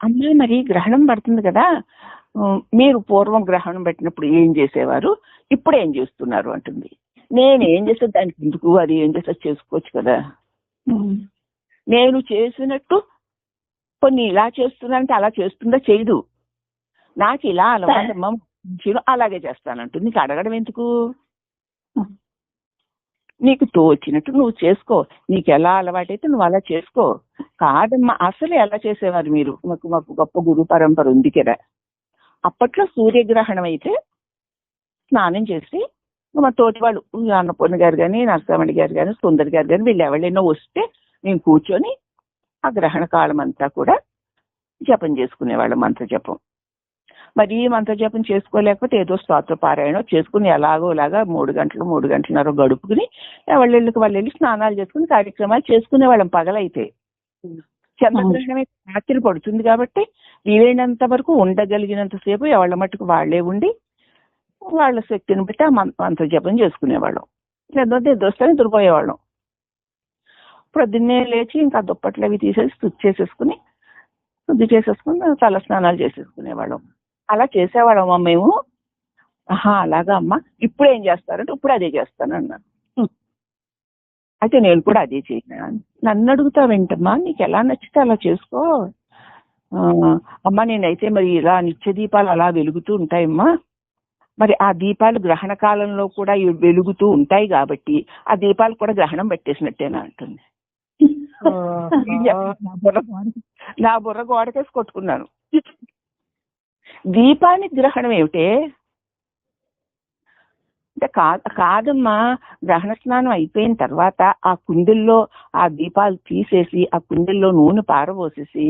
అమ్మ మరి గ్రహణం పడుతుంది కదా, మీరు పూర్వం గ్రహణం పెట్టినప్పుడు ఏం చేసేవారు, ఇప్పుడు ఏం చేస్తున్నారు అంటుంది. నేను ఏం చేస్తే దానికి ఎందుకు, అది ఏం చేస్తే చేసుకోవచ్చు కదా. నేను చేసినట్టు కొన్ని ఇలా చేస్తున్నానంటే అలా చేస్తుందా, చేయదు. నాకు ఇలా అలవాటమ్మా, అలాగే చేస్తానంటుంది. నీకు అడగడం ఎందుకు? నీకు తోచినట్టు నువ్వు చేసుకో, నీకు ఎలా అలవాటైతే నువ్వు అలా చేసుకో. కాదమ్మా, అసలు ఎలా చేసేవారు మీరు, మాకు గొప్ప గురు పరంపర ఉంది కదా. అప్పట్లో సూర్యగ్రహణం అయితే స్నానం చేసి మా తోటి వాళ్ళు అన్నపూర్ణ గారు కానీ, నరసింహమణి గారు కానీ, సుందరి గారు కానీ, వీళ్ళు ఎవరైనా వస్తే మేము కూర్చొని ఆ గ్రహణ కాలం అంతా కూడా జపం చేసుకునేవాళ్ళం, మంత్ర జపం. మరి మంత్ర జపం చేసుకోలేకపోతే ఏదో స్తోత్ర పారాయణం చేసుకుని ఎలాగోలాగా 3 గంటలు 3 గంటలన్నర గడుపుకుని వాళ్ళకి వాళ్ళు వెళ్ళి స్నానాలు చేసుకుని కార్యక్రమాలు చేసుకునేవాళ్ళం పగలైతే. చంద్రగ్రహణం అయితే రాత్రి పడుతుంది కాబట్టి వీలైనంత వరకు ఉండగలిగినంతసేపు ఎవళ్ళ మట్టుకు వాళ్లే ఉండి వాళ్ళ శక్తిని బట్టి ఆ మంత్ర జపం చేసుకునేవాళ్ళం. లేదంటే దోస్తాన్ని దురిపోయేవాళ్ళం. పొద్దున్నే లేచి ఇంకా దుప్పట్లు అవి తీసేసి శుద్ధి చేసేసుకుని తల స్నానాలు చేసేసుకునేవాళ్ళం. అలా చేసేవాళ్ళమ్మా మేము. అలాగా అమ్మా, ఇప్పుడు ఏం చేస్తారంటే ఇప్పుడు అదే చేస్తాను అన్నాను. అయితే నేను కూడా అదే చేయను. నన్ను అడుగుతావేంటమ్మా, నీకు ఎలా నచ్చితే అలా చేసుకో అమ్మా. నేనైతే మరి ఇలా నిత్య దీపాలు అలా వెలుగుతూ ఉంటాయమ్మా, మరి ఆ దీపాలు గ్రహణ కాలంలో కూడా వెలుగుతూ ఉంటాయి కాబట్టి ఆ దీపాలు కూడా గ్రహణం పెట్టేసినట్టేనా అంటుంది. నా బుర్ర గోడకేసి కొట్టుకున్నాను. దీపానికి గ్రహణం ఏమిటే అంటే కాదమ్మా, గ్రహణ స్నానం అయిపోయిన తర్వాత ఆ కుండల్లో ఆ దీపాలు తీసేసి ఆ కుండల్లో నూనె పారబోసేసి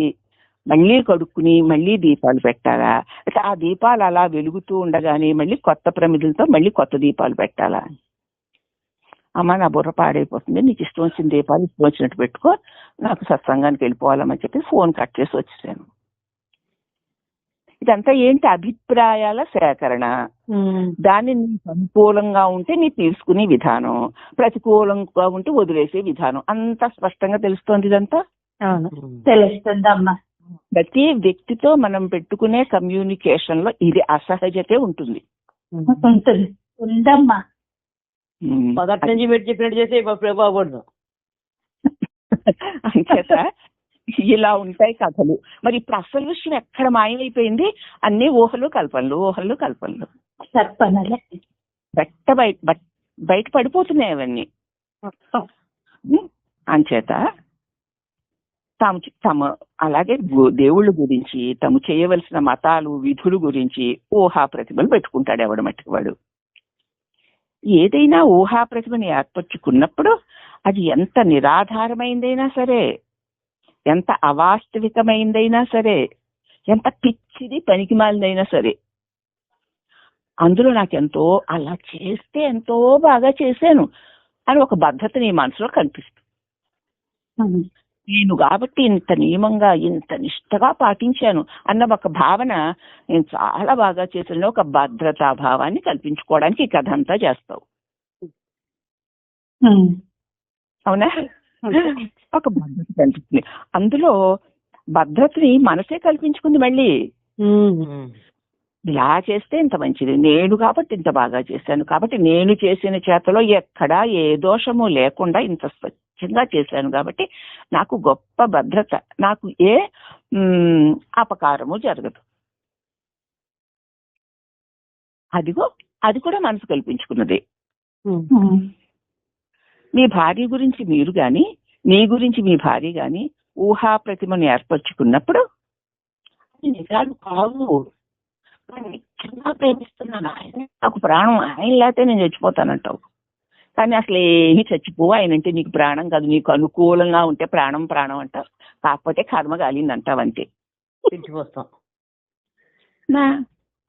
మళ్ళీ కడుక్కుని మళ్ళీ దీపాలు పెట్టాలా, అంటే ఆ దీపాలు అలా వెలుగుతూ ఉండగానే మళ్ళీ కొత్త ప్రమిదలతో మళ్ళీ కొత్త దీపాలు పెట్టాలా? అమ్మ, నా బుర్ర పాడైపోతుంది, నీకు ఇష్టం వచ్చిన దీపాలు ఇష్టం వచ్చినట్టు పెట్టుకో, నాకు సత్సంగానికి వెళ్ళిపోవాలని చెప్పి ఫోన్ కట్ చేసి వచ్చేసాను. ఇదంతా ఏంటి? అభిప్రాయాల సేకరణ. దాన్ని నీకు అనుకూలంగా ఉంటే నీ తీసుకునే విధానం, ప్రతికూలంగా ఉంటే వదిలేసే విధానం. అంత స్పష్టంగా తెలుస్తోంది ఇదంతా. తెలుస్తుందమ్మా. ప్రతి వ్యక్తితో మనం పెట్టుకునే కమ్యూనికేషన్ లో ఇది అసహజతే ఉంటుంది. ఉందమ్మా. మొదటి నుంచి పెట్టి చెప్పినట్టు చేస్తే బాగుపడదు. అంచేత ఇలా ఉంటాయి కథలు. మరి ఇప్పుడు అసలు విషయం ఎక్కడ మాయమైపోయింది? అన్ని ఊహలు కల్పనలు. బయట పడిపోతున్నాయి అవన్నీ. అంచేత తమ అలాగే దేవుళ్ళ గురించి, తాము చేయవలసిన మతాలు విధుల గురించి ఊహా ప్రతిభలు పెట్టుకుంటాడు ఎవడ మట్టుకు వాడు. ఏదైనా ఊహా ప్రతిభని ఏర్పరచుకున్నప్పుడు అది ఎంత నిరాధారమైందైనా సరే, ఎంత అవాస్తవికమైందైనా సరే, ఎంత పిచ్చిది పనికిమాలినైనా సరే, అందులో నాకెంతో అలా చేస్తే ఎంతో బాగా చేశాను అని ఒక బద్ధత నీ మనసులో కనిపిస్తుంది. నేను కాబట్టి ఇంత నియమంగా ఇంత నిష్టగా పాటించాను అన్న ఒక భావన, నేను చాలా బాగా చేసిన ఒక భద్రతా భావాన్ని కల్పించుకోవడానికి ఈ కథ అంతా చేస్తావు. అవునా? ఒక భద్రత కల్పిస్తుంది. అందులో భద్రతని మనసే కల్పించుకుంది. మళ్ళీ ఇలా చేస్తే ఇంత మంచిది, నేను కాబట్టి ఇంత బాగా చేశాను, కాబట్టి నేను చేసిన చేతలో ఎక్కడా ఏ దోషము లేకుండా ఇంత స్వచ్ఛంగా చేశాను కాబట్టి నాకు గొప్ప భద్రత, నాకు ఏ అపకారము జరగదు. అదిగో అది కూడా మనసు కల్పించుకున్నది. మీ భార్య గురించి మీరు గాని, మీ గురించి మీ భార్య గాని ఊహా ప్రతిమను ఏర్పరచుకున్నప్పుడు నిజాలు కావు, నిజంగా ప్రేమిస్తున్నాను, ఆయన నాకు ప్రాణం, ఆయన లేకపోతే నేను చచ్చిపోతానంటావు. కానీ అసలు ఏమి చచ్చిపోవు, ఆయన అంటే నీకు ప్రాణం కాదు, నీకు అనుకూలంగా ఉంటే ప్రాణం అంటావు, కాకపోతే కర్మ కాలిందంటావు అంతే.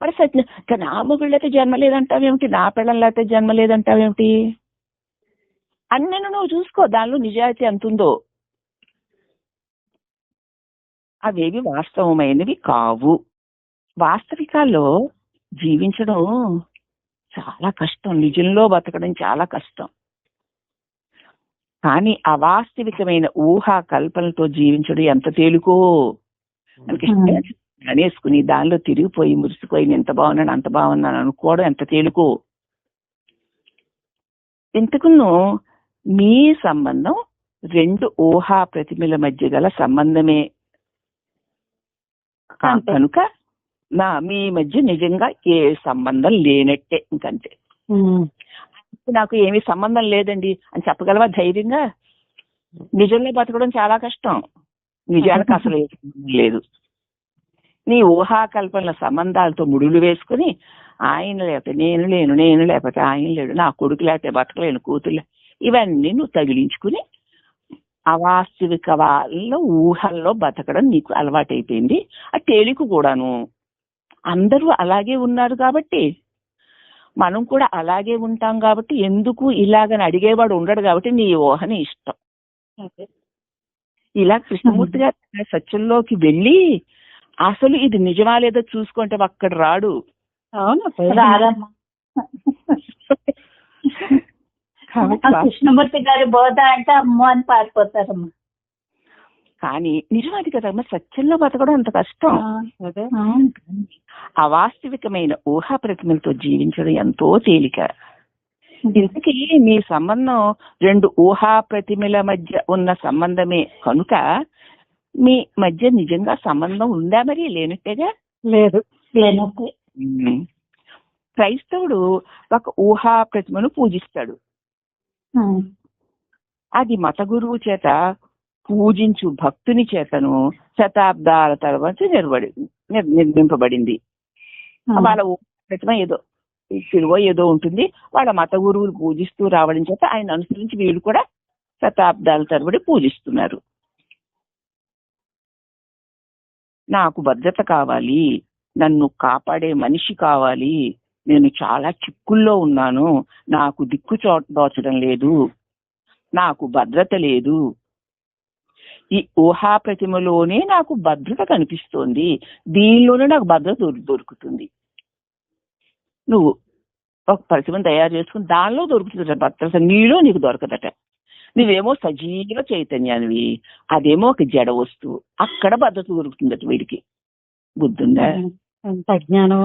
మరి సత్య నా మొగుళ్ళైతే జన్మ లేదంటావేమిటి, నా పిల్లలు అయితే జన్మ లేదంటావేమిటి? అన్నీ నువ్వు చూసుకో, దానిలో నిజాయితీ ఎంతుందో. అవేవి వాస్తవమైనవి కావు. వాస్తవికాల్లో జీవించడం చాలా కష్టం, నిజంలో బతకడం చాలా కష్టం. కానీ అవాస్తవికమైన ఊహా కల్పనతో జీవించడం ఎంత తేలికో. మనకి ఇష్టం అనేసుకుని దానిలో తిరిగిపోయి మురిసిపోయి నేను ఎంత బాగున్నాను అంత బాగున్నాను అనుకోవడం ఎంత తేలికో. ఇంతకును మీ సంబంధం రెండు ఊహా ప్రతిమల మధ్య గల సంబంధమే కనుక మీ మధ్య నిజంగా ఏ సంబంధం లేనట్టే. ఇంకంతే. నాకు ఏమీ సంబంధం లేదండి అని చెప్పగలవా ధైర్యంగా? నిజంలో బతకడం చాలా కష్టం. నిజానికి అసలు ఏ సంబంధం లేదు. నీ ఊహాకల్పనల సంబంధాలతో ముడులు వేసుకుని ఆయన లేకపోతే నేను లేను, నేను లేకపోతే ఆయన లేడు, నా కొడుకు లేకపోతే బతకలేను, కూతురు, ఇవన్నీ నువ్వు తగిలించుకుని అవాస్తవిక వాళ్ళ ఊహల్లో బతకడం నీకు అలవాటైపోయింది. ఆ తేలిక కూడాను. అందరూ అలాగే ఉన్నారు కాబట్టి మనం కూడా అలాగే ఉంటాం కాబట్టి ఎందుకు ఇలాగని అడిగేవాడు ఉండడు కాబట్టి నీ ఊహని ఇష్టం. ఇలా కృష్ణమూర్తి గారు సత్యంలోకి వెళ్ళి అసలు ఇది నిజమా లేదో చూసుకుంటే అక్కడ రాడు. కృష్ణమూర్తి గారి బోధ అంటే అమ్మో అని పారిపోతారమ్మా. కానీ నిజమాది కదమ్మా, సత్యంలో బతకడం అంత కష్టం. అవాస్తవికమైన ఊహా ప్రతిమలతో జీవించడం ఎంతో తేలిక. ఇంతకీ మీ సంబంధం రెండు ఊహా ప్రతిమల మధ్య ఉన్న సంబంధమే కనుక మీ మధ్య నిజంగా సంబంధం ఉందా? మరి లేనట్టేగా. లేదు, లేనట్టే. క్రైస్తవుడు ఒక ఊహా ప్రతిమను పూజిస్తాడు. అది మత గురువు చేత పూజించు భక్తుని చేతను శతాబ్దాల తర్వాత నిర్మింపబడింది. వాళ్ళ ప్రతిమ ఏదో సిలువ ఏదో ఉంటుంది, వాళ్ళ మత గురువులు పూజిస్తూ రావడం చేత ఆయన అనుసరించి వీళ్ళు కూడా శతాబ్దాల తరబడి పూజిస్తున్నారు. నాకు భద్రత కావాలి, నన్ను కాపాడే మనిషి కావాలి, నేను చాలా చిక్కుల్లో ఉన్నాను, నాకు దిక్కు దోచడం లేదు, నాకు భద్రత లేదు, ఈ ఊహా ప్రతిమలోనే నాకు భద్రత కనిపిస్తోంది, దీనిలోనే నాకు భద్రత దొరుకుతుంది. నువ్వు ఒక ప్రతిమను తయారు చేసుకుని దానిలో దొరుకుతుందట భద్రత, నీలో నీకు దొరకదట. నువ్వేమో సజీవ చైతన్యానివి, అదేమో ఒక జడ వస్తువు, అక్కడ భద్రత దొరుకుతుందట. వీడికి బుద్ధుందా? జ్ఞానం.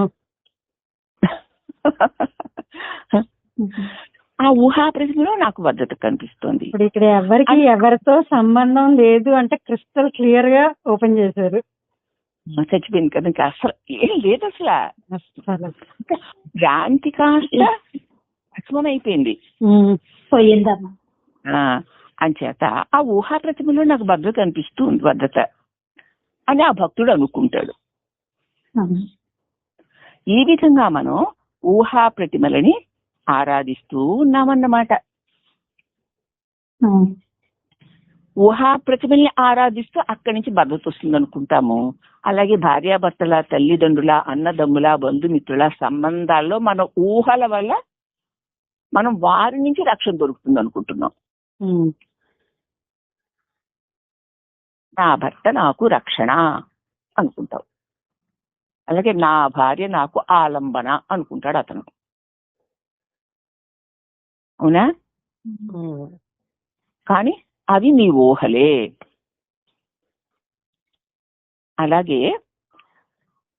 ఆ ఊహా ప్రతిమలో నాకు భద్రత కనిపిస్తోంది. ఇప్పుడు ఇక్కడ ఎవరితో సంబంధం లేదు అంటే క్రిస్టల్ క్లియర్ గా ఓపెన్ చేశారు. చచ్చిపోయింది కదా, ఇంకా అసలు ఏం లేదు. అసలు భ్రాంతి కాస్త అసమం అయిపోయింది, పోయిందమ్మా. అంచేత ఆ ఊహా ప్రతిమలో నాకు భద్రత అనిపిస్తుంది, భద్రత అని ఆ భక్తుడు అనుకుంటాడు. ఈ విధంగా మనం ఊహా ప్రతిమలని ఆరాధిస్తూ ఉన్నామన్నమాట. ఊహా ప్రతిమల్ని ఆరాధిస్తూ అక్కడి నుంచి భద్రత వస్తుంది అనుకుంటాము. అలాగే భార్యాభర్తల, తల్లిదండ్రుల, అన్నదమ్ముల, బంధుమిత్రుల సంబంధాల్లో మన ఊహల వల్ల మనం వారి నుంచి రక్షణ దొరుకుతుంది అనుకుంటున్నాం. నా భర్త నాకు రక్షణ అనుకుంటావు, అలాగే నా భార్య నాకు ఆలంబన అనుకుంటాడు అతను. అవునా? కానీ అవి నీ ఊహలే. అలాగే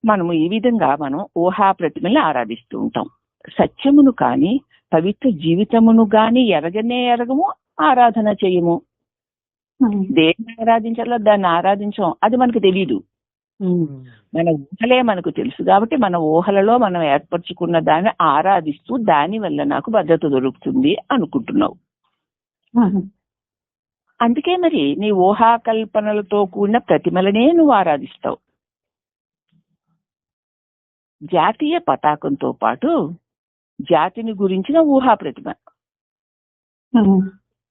మనము ఈ విధంగా మనం ఊహా ప్రతిమల్ని ఆరాధిస్తూ ఉంటాం. సత్యమును కాని పవిత్ర జీవితమును గాని ఎరగము, ఆరాధన చేయము. దేన్ని ఆరాధించాలో దాన్ని ఆరాధించం, అది మనకు తెలీదు. మన ఊహలే మనకు తెలుసు కాబట్టి మన ఊహలలో మనం ఏర్పరచుకున్న దాన్ని ఆరాధిస్తూ దాని వల్ల నాకు భద్రత దొరుకుతుంది అనుకుంటున్నావు. అందుకే మరి నీ ఊహాకల్పనలతో కూడిన ప్రతిమలనే నువ్వు ఆరాధిస్తావు. జాతీయ పతాకంతో పాటు జాతిని గురించిన ఊహా ప్రతిమ,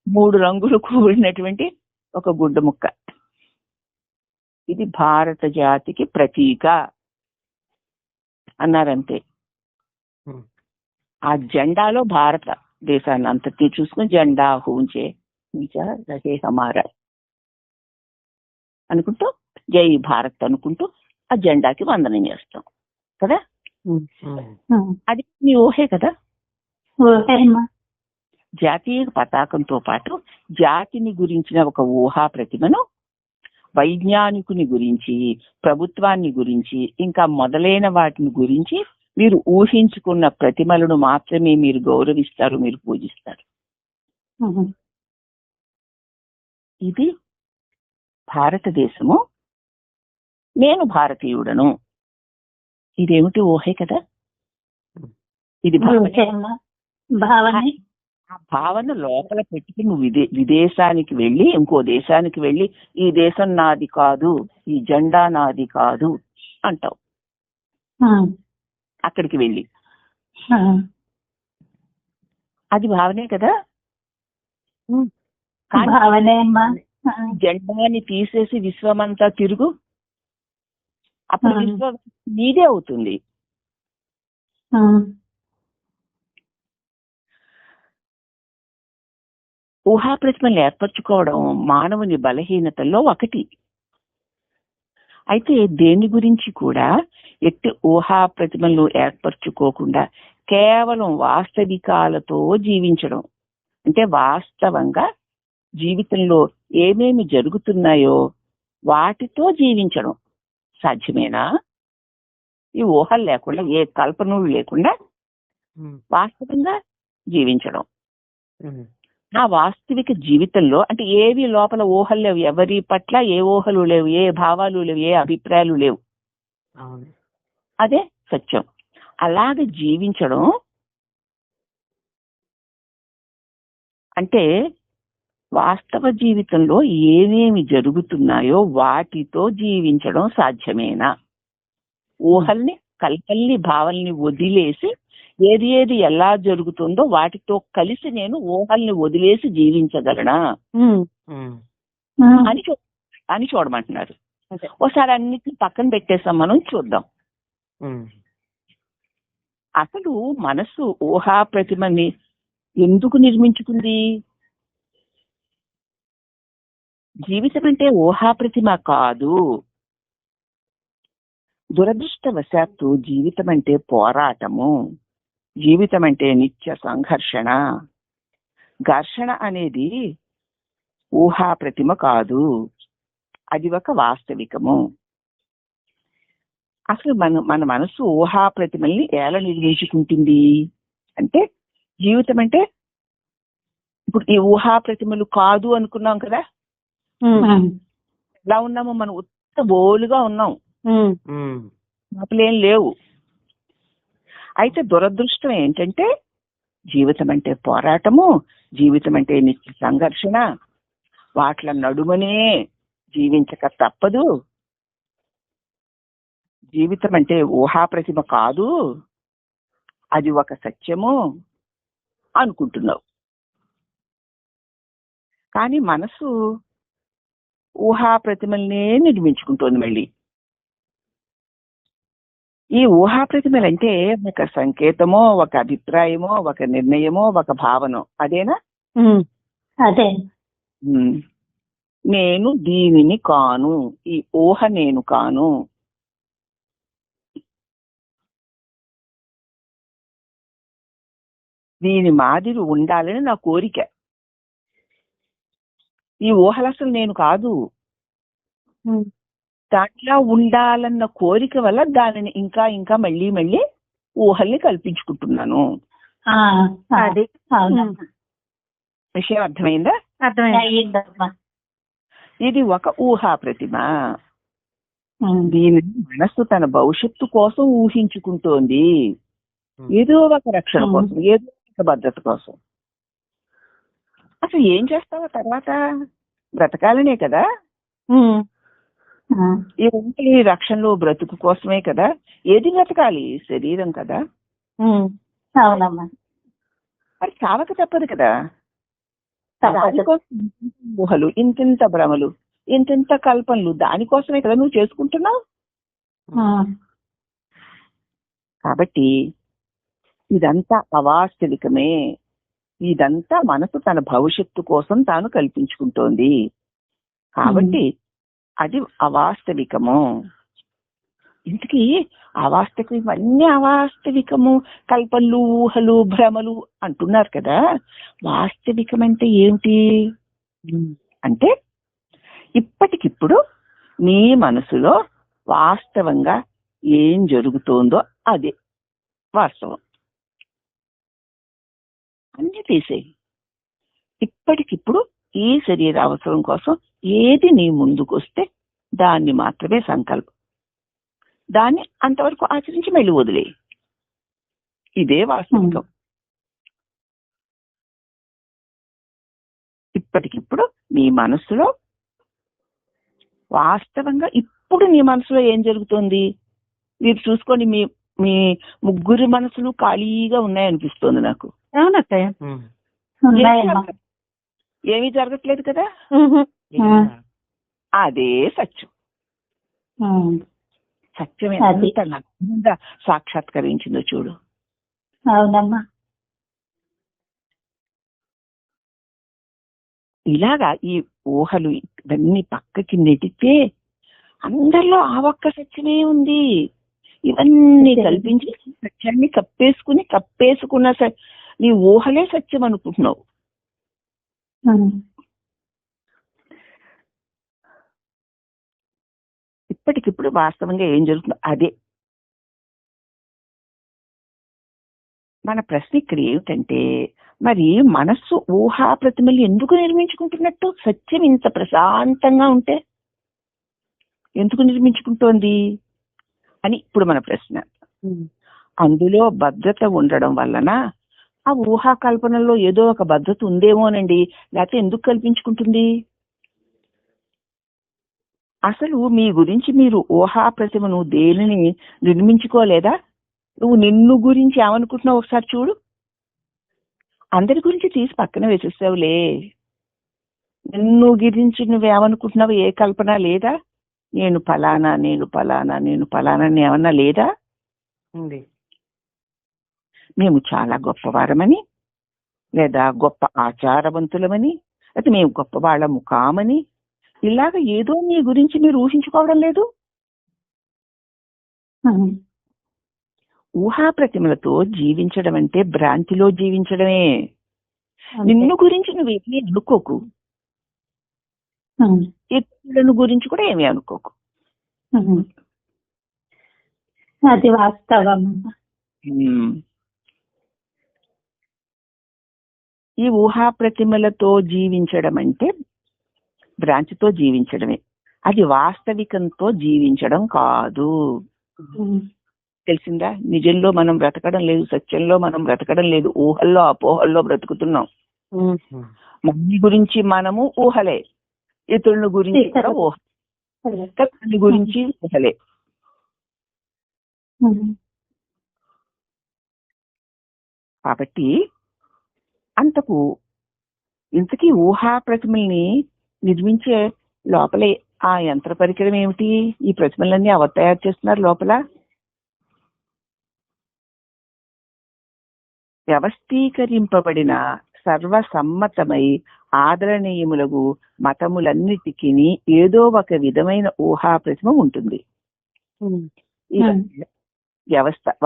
3 రంగులు కూడినటువంటి ఒక గుడ్డ ముక్క, ఇది భారత జాతికి ప్రతీక అన్నారంతే. ఆ జెండాలో భారత దేశాన్ని అంతటినీ చూసుకుని జెండా హూంచే రహే హమారా అనుకుంటూ జై భారత్ అనుకుంటూ ఆ జెండాకి వందనం చేస్తాం కదా. అది నీ ఊహే కదా. జాతీయ పతాకంతో పాటు జాతిని గురించిన ఒక ఊహా ప్రతిమను వైజ్ఞానికుని గురించి, ప్రభుత్వాన్ని గురించి, ఇంకా మొదలైన వాటిని గురించి మీరు ఊహించుకున్న ప్రతిమలను మాత్రమే మీరు గౌరవిస్తారు, మీరు పూజిస్తారు. ఇది భారతదేశము, నేను భారతీయుడను. ఇదేమిటి ఊహే కదా, ఇది భావన. ఆ భావన లోపల పెట్టుకుని నువ్వు విదేశానికి వెళ్ళి, ఇంకో దేశానికి వెళ్ళి ఈ దేశం నాది కాదు, ఈ జెండా నాది కాదు అంటావు. అక్కడికి వెళ్ళి అది భావనే కదా. జెండాని తీసేసి విశ్వమంతా తిరుగు, అప్పుడు విశ్వం నీదే అవుతుంది. ఊహాప్రతిమలు ఏర్పరచుకోవడం మానవుని బలహీనతల్లో ఒకటి. అయితే దేని గురించి కూడా ఎట్టి ఊహాప్రతిమలను ఏర్పరచుకోకుండా కేవలం వాస్తవికాలతో జీవించడం, అంటే వాస్తవంగా జీవితంలో ఏమేమి జరుగుతున్నాయో వాటితో జీవించడం సాధ్యమేనా? ఈ ఊహలు లేకుండా, ఏ కల్పనలు లేకుండా వాస్తవంగా జీవించడం. ఆ వాస్తవిక జీవితంలో అంటే ఏవి లోపల ఊహలు లేవు, ఎవరి పట్ల ఏ ఊహలు లేవు, ఏ భావాలు లేవు, ఏ అభిప్రాయాలు లేవు. అదే సత్యం. అలాగ జీవించడం అంటే వాస్తవ జీవితంలో ఏమేమి జరుగుతున్నాయో వాటితో జీవించడం సాధ్యమేనా? ఊహల్ని, కల్పల్ని, భావల్ని వదిలేసి ఏది ఏది ఎలా జరుగుతుందో వాటితో కలిసి నేను ఊహల్ని వదిలేసి జీవించగలనా అని చూడమంటున్నారు. ఒకసారి అన్నిటిని పక్కన పెట్టేసాం, మనం చూద్దాం. అసలు మనసు ఊహా ప్రతిమని ఎందుకు నిర్మించుకుంది? జీవితం అంటే ఊహా ప్రతిమ కాదు. దురదృష్టవశాత్తు జీవితం అంటే పోరాటము, జీవితం అంటే నిత్య సంఘర్షణ. ఘర్షణ అనేది ఊహా ప్రతిమ కాదు, అది ఒక వాస్తవికము. అసలు మన మనసు ఊహా ప్రతిమల్ని ఎలా నిర్మించుకుంటుంది అంటే, జీవితం అంటే ఇప్పుడు ఈ ఊహా ప్రతిమలు కాదు అనుకున్నాం కదా, ఎలా ఉన్నాము మనం? ఉత్త బోలుగా ఉన్నాం, మాటలేం లేవు. అయితే దురదృష్టం ఏంటంటే జీవితం అంటే పోరాటము, జీవితం అంటే నిత్య సంఘర్షణ, వాట్ల నడుమనే జీవించక తప్పదు. జీవితం అంటే ఊహా ప్రతిమ కాదు, అది ఒక సత్యము అనుకుంటున్నావు. కానీ మనసు ఊహా ప్రతిమల్నే నిర్మించుకుంటోంది. మళ్ళీ ఈ ఊహా ప్రతిమలు అంటే ఒక సంకేతమో, ఒక అభిప్రాయమో, ఒక నిర్ణయమో, ఒక భావనో. అదేనా? అదే. నేను దీనిని కాను, ఈ ఊహ నేను కాను. దీని మాదిరి ఉండాలని నా కోరిక. ఈ ఊహలు అసలు నేను కాదు, దాంట్లో ఉండాలన్న కోరిక వల్ల దానిని ఇంకా ఇంకా మళ్ళీ మళ్ళీ ఊహల్ని కల్పించుకుంటున్నాను. అది విషయం అర్థమైందా? అర్థమైందమ్మా. ఇది ఒక ఊహా ప్రతిమ. దీనిని మనస్సు తన భవిష్యత్తు కోసం ఊహించుకుంటోంది, ఏదో ఒక రక్షణ కోసం, ఏదో ఒక భద్రత కోసం. అసలు ఏం చేస్తావో తర్వాత? బ్రతకాలనే కదా. ఈ రక్షణలో బ్రతుకు కోసమే కదా. ఏది బ్రతకాలి? శరీరం కదా. అవునమ్మా. మరి చావక తప్పదు కదా. దానికోసం ఊహలు, ఇంతింత భ్రమలు, ఇంతింత కల్పనలు, దానికోసమే కదా నువ్వు చేసుకుంటున్నావు. కాబట్టి ఇదంతా అవాస్తవికమే. ఇదంతా మనసు తన భవిష్యత్తు కోసం తాను కల్పించుకుంటోంది. కాబట్టి అది అవాస్తవికము. ఇంతకీ అవాస్తవికం, ఇవన్నీ అవాస్తవికము, కల్పనలు, ఊహలు, భ్రమలు అంటున్నారు కదా. వాస్తవికం అంటే ఏమిటి అంటే ఇప్పటికిప్పుడు నీ మనసులో వాస్తవంగా ఏం జరుగుతోందో అదే వాస్తవం. అన్ని తీసేయి. ఇప్పటికిప్పుడు ఈ శరీర అవసరం కోసం ఏది నీ ముందుకొస్తే దాన్ని మాత్రమే సంకల్పం. దాన్ని అంతవరకు ఆచరించి మళ్ళీ వదిలే. ఇదే వాస్తవికం. ఇప్పటికిప్పుడు నీ మనసులో వాస్తవంగా ఇప్పుడు నీ మనసులో ఏం జరుగుతోంది మీరు చూసుకోండి. మీ మీ ముగ్గురు మనసులు ఖాళీగా ఉన్నాయనిపిస్తోంది నాకు. అవునత్తయ్య. ఏమీ జరగట్లేదు కదా. అదే సత్యం. సత్యం ఎంత లగ్నంగా సాక్షాత్కరించిందో చూడు. అవునమ్మా. ఇలాగా ఈ ఊహలు ఇవన్నీ పక్కకి నెటితే అందరిలో ఆ ఒక్క సత్యమే ఉంది. ఇవన్నీ కల్పించి సత్యాన్ని కప్పేసుకున్న నీ ఊహలే సత్యం అనుకుంటున్నావు. ఇప్పటికిప్పుడు వాస్తవంగా ఏం జరుగుతుందో అదే. మన ప్రశ్న ఇక్కడ ఏమిటంటే, మరి మనస్సు ఊహా ప్రతిమలు ఎందుకు నిర్మించుకుంటున్నట్టు? సత్యం ఇంత ప్రశాంతంగా ఉంటే ఎందుకు నిర్మించుకుంటోంది అని ఇప్పుడు మన ప్రశ్న. అందులో భద్రత ఉండడం వలన ఆ ఊహా కల్పనలో ఏదో ఒక భద్రత ఉందేమోనండి. లేకపోతే ఎందుకు కల్పించుకుంటుంది? అసలు మీ గురించి మీరు ఊహా ప్రతిమను దేనిని నిర్మించుకోలేదా? నువ్వు నిన్ను గురించి ఏమనుకుంటున్నావు ఒకసారి చూడు. అందరి గురించి తీసి పక్కన వేసేసావులే. నిన్ను గురించి నువ్వేమనుకుంటున్నావు? ఏ కల్పన లేదా? నేను ఫలానా ఏమన్నా లేదా? మేము చాలా గొప్పవారమని, లేదా గొప్ప ఆచారవంతులమని, అయితే మేము గొప్ప వాళ్ళము కామని, ఇలాగ ఏదో మీ గురించి మీరు ఊహించుకోవడం లేదు. ఊహా ప్రతిమలతో జీవించడం అంటే భ్రాంతిలో జీవించడమే. నిన్ను గురించి నువ్వేమీ అనుకోకు, ఇతరులను గురించి కూడా ఏమీ అనుకోకు. అది వాస్తవం. ఈ ఊహా ప్రతిమలతో జీవించడం అంటే భ్రాంతితో జీవించడమే. అది వాస్తవికంతో జీవించడం కాదు. తెలిసిందా? నిజంలో మనం బ్రతకడం లేదు, సత్యంలో మనం బ్రతకడం లేదు, ఊహల్లో అపోహల్లో బ్రతుకుతున్నాం. మన గురించి మనము ఊహలే, ఇతరుల గురించి కూడా ఊహ, తల్లి గురించి ఊహలే. కాబట్టి ఇంతకీ ఊహా ప్రతిమల్ని నిర్మించే లోపలే ఆ యంత్ర పరికరం ఏమిటి? ఈ ప్రతిమలన్నీ ఎవరు తయారు చేస్తున్నారు లోపల? వ్యవస్థీకరింపబడిన సర్వసమ్మతమై ఆదరణీయములకు మతములన్నిటికీ ఏదో ఒక విధమైన ఊహా ప్రతిమ ఉంటుంది. ఈ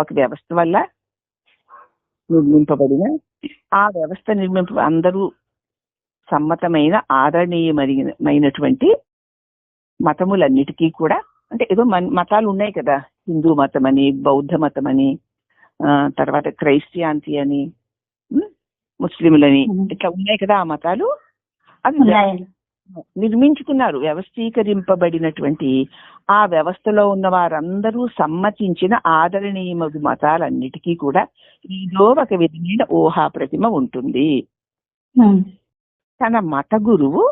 ఒక వ్యవస్థ వల్ల నిర్మింపబడిన ఆ వ్యవస్థ అందరూ సమ్మతమైన ఆదరణీయమైనటువంటి మతములన్నిటికీ కూడా, అంటే ఏదో మతాలు ఉన్నాయి కదా, హిందూ మతం అని, బౌద్ధ మతం అని, తర్వాత క్రైస్టియానిటీ అని, ముస్లింలని, ఇట్లా ఉన్నాయి కదా ఆ మతాలు. అవి నిర్మించుకున్నారు. వ్యవస్థీకరింపబడినటువంటి ఆ వ్యవస్థలో ఉన్న వారందరూ సమ్మతించిన ఆదరణీయమగు మతాలన్నిటికీ కూడా ఏదో ఒక విధమైన ఊహా ప్రతిమ ఉంటుంది. తన మత గురువు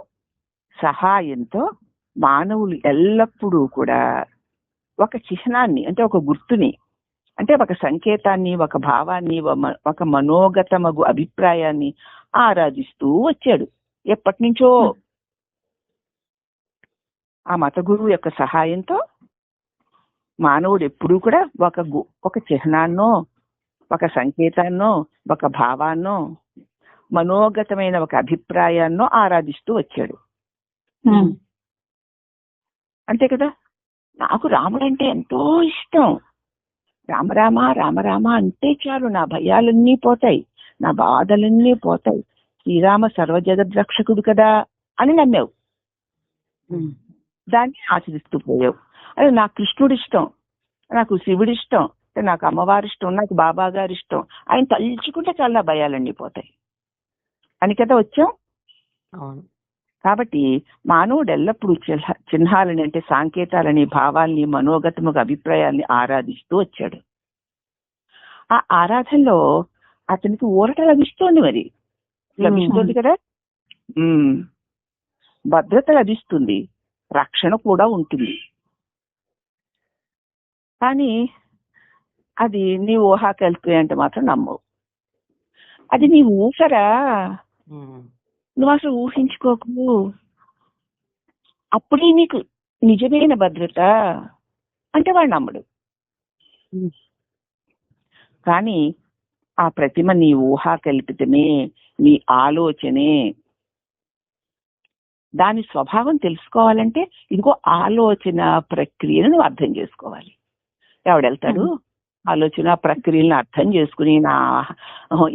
సహాయంతో మానవులు ఎల్లప్పుడూ కూడా ఒక చిహ్నాన్ని, అంటే ఒక గుర్తుని, అంటే ఒక సంకేతాన్ని, ఒక భావాన్ని, ఒక మనోగతమగు అభిప్రాయాన్ని ఆరాధిస్తూ వచ్చాడు ఎప్పటి నుంచో. ఆ మత గురువు యొక్క సహాయంతో మానవుడు ఎప్పుడూ కూడా ఒక చిహ్నాన్నో, ఒక సంకేతాన్నో, ఒక భావాన్నో, మనోగతమైన ఒక అభిప్రాయాన్నో ఆరాధిస్తూ వచ్చాడు. అంతే కదా. నాకు రాముడు అంటే ఎంతో ఇష్టం. రామరామ రామరామ అంటే చాలు నా భయాలన్నీ పోతాయి, నా బాధలన్నీ పోతాయి, శ్రీరామ సర్వజగద్రక్షకుడు కదా అని నమ్మావు. దాన్ని ఆచరిస్తూ పోయావు. అదే నాకు కృష్ణుడు ఇష్టం, నాకు శివుడు ఇష్టం, నాకు అమ్మవారి ఇష్టం, నాకు బాబా గారి ఇష్టం, ఆయన తలుచుకుంటే చాలా భయాలన్నీ పోతాయి అని కదా వచ్చాం. అవును. కాబట్టి మానవుడు ఎల్లప్పుడూ చిహ్నాలని అంటే సాంకేతాలని, భావాల్ని, మనోగతముగా అభిప్రాయాల్ని ఆరాధిస్తూ వచ్చాడు. ఆ ఆరాధనలో అతనికి ఊరట లభిస్తోంది, మరి లభిస్తుంది కదా. భద్రత లభిస్తుంది, రక్షణ కూడా ఉంటుంది. కానీ అది నీ ఊహాకల్పే అంటే మాత్రం నమ్మవు. అది నీ ఊసరా, నువ్వు అసలు ఊహించుకోకు. అప్పుడే నీకు నిజమైన భద్రత అంటే వాడు నమ్మడు. కానీ ఆ ప్రతిమ నీ ఊహాకల్పితమే, నీ ఆలోచనే. దాని స్వభావం తెలుసుకోవాలంటే ఇదిగో ఆలోచన ప్రక్రియను నువ్వు అర్థం చేసుకోవాలి. ఎవడెళ్తాడు ఆలోచన ప్రక్రియలను అర్థం చేసుకుని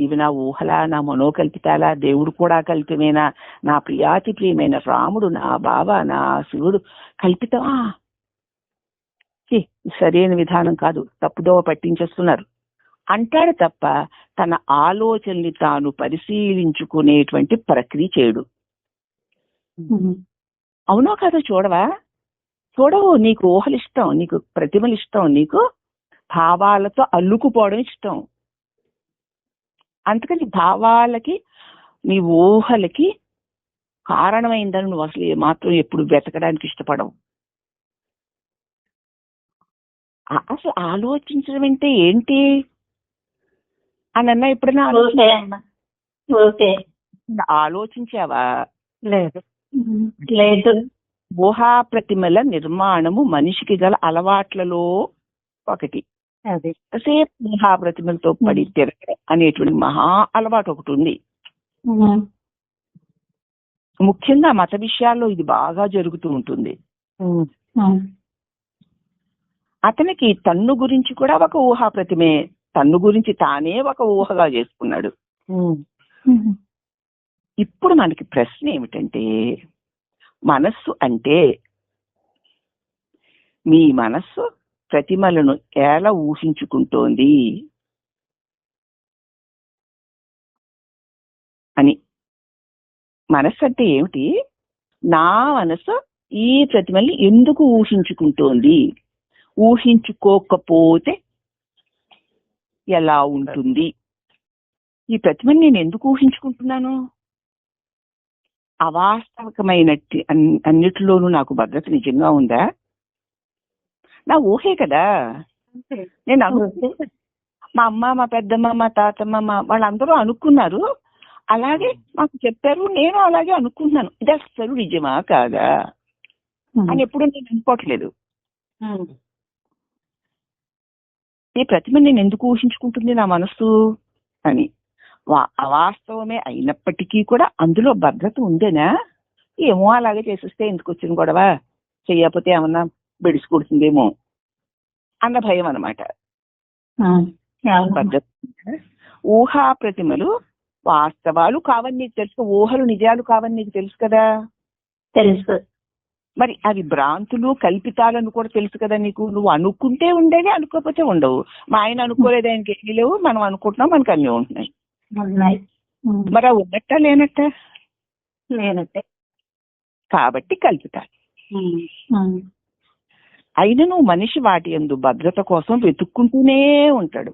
ఇవి నా ఊహలా, నా మనోకల్పితాలా, దేవుడు కూడా కల్పితమేనా, నా ప్రియాతి ప్రియమైన రాముడు, నా బాబా, నా శివుడు కల్పితమా, సరైన విధానం కాదు, తప్పుదోవ పట్టించేస్తున్నారు అంటాడు తప్ప తన ఆలోచనని తాను పరిశీలించుకునేటువంటి ప్రక్రియ చేయడు. అవునో కాదో చూడవా? చూడవు. నీకు ఊహలు ఇష్టం, నీకు ప్రతిమలు ఇష్టం, నీకు భావాలతో అల్లుకుపోవడం ఇష్టం. అందుకని భావాలకి, నీ ఊహలకి కారణమైందని నువ్వు అసలు మాత్రం ఎప్పుడు వెతకడానికి ఇష్టపడవు. అసలు ఆలోచించడం అంటే ఏంటి అని ఎప్పుడైనా ఆలోచించావా? లేదు. లేదు. ఊహా ప్రతిమల నిర్మాణము మనిషికి గల అలవాట్లలో ఒకటి. అది సేపు ఊహా ప్రతిమలతో పడి తిరగడం అనేటువంటి మహా అలవాటు ఒకటి ఉంది. ముఖ్యంగా మత విషయాల్లో ఇది బాగా జరుగుతూ ఉంటుంది. అతనికి తన్ను గురించి కూడా ఒక ఊహా ప్రతిమే, తన్ను గురించి తానే ఒక ఊహగా చేసుకున్నాడు. ఇప్పుడు మనకి ప్రశ్న ఏమిటంటే, మనస్సు అంటే మీ మనస్సు ప్రతిమలను ఎలా ఊహించుకుంటోంది అని. మనస్సు అంటే ఏమిటి? నా మనస్సు ఈ ప్రతిమల్ని ఎందుకు ఊహించుకుంటోంది, ఊహించుకోకపోతే ఎలా ఉంటుంది, ఈ ప్రతిమని నేను ఎందుకు ఊహించుకుంటున్నాను, అవాస్తవికమైనట్టు అన్నిటిలోనూ నాకు భద్రత నిజంగా ఉందా, నా ఊహే కదా. నేను మా అమ్మ, మా పెద్దమ్మ, మా తాతమ్మ వాళ్ళందరూ అనుకున్నారు, అలాగే మాకు చెప్పారు, నేను అలాగే అనుకుంటున్నాను. ఇది అసలు నిజమా కాదా అని ఎప్పుడు నేను అనుకోవట్లేదు. ఈ ప్రతిమ నేను ఎందుకు ఊహించుకుంటుంది నా మనస్సు అని. అవాస్తవమే అయినప్పటికీ కూడా అందులో భద్రత ఉందేనా? ఏమో అలాగే చేసేస్తే ఎందుకు వచ్చిన గొడవ, చెయ్యకపోతే ఏమన్నా బెడిసి కొడుతుందేమో అన్న భయం అన్నమాట. భద్రత. ఊహా ప్రతిమలు వాస్తవాలు కావని నీకు తెలుసు, ఊహలు నిజాలు కావని నీకు తెలుసు కదా. తెలుసు. మరి అవి భ్రాంతులు, కల్పితాలను కూడా తెలుసు కదా నీకు. నువ్వు అనుకుంటే ఉండేవి, అనుకోకపోతే ఉండవు. మా ఆయన అనుకోలేదు, ఆయనకి ఏమీ లేవు, మనం అనుకుంటున్నాం, మనకు అన్నీ ఉంటున్నాయి. మరి అవి ఉన్నట్ట లేనట్ట? లేనట్టే. కాబట్టి కల్పితాలు. అయినను మనిషి వాటి యందు భద్రత కోసం వెతుక్కుంటూనే ఉంటాడు.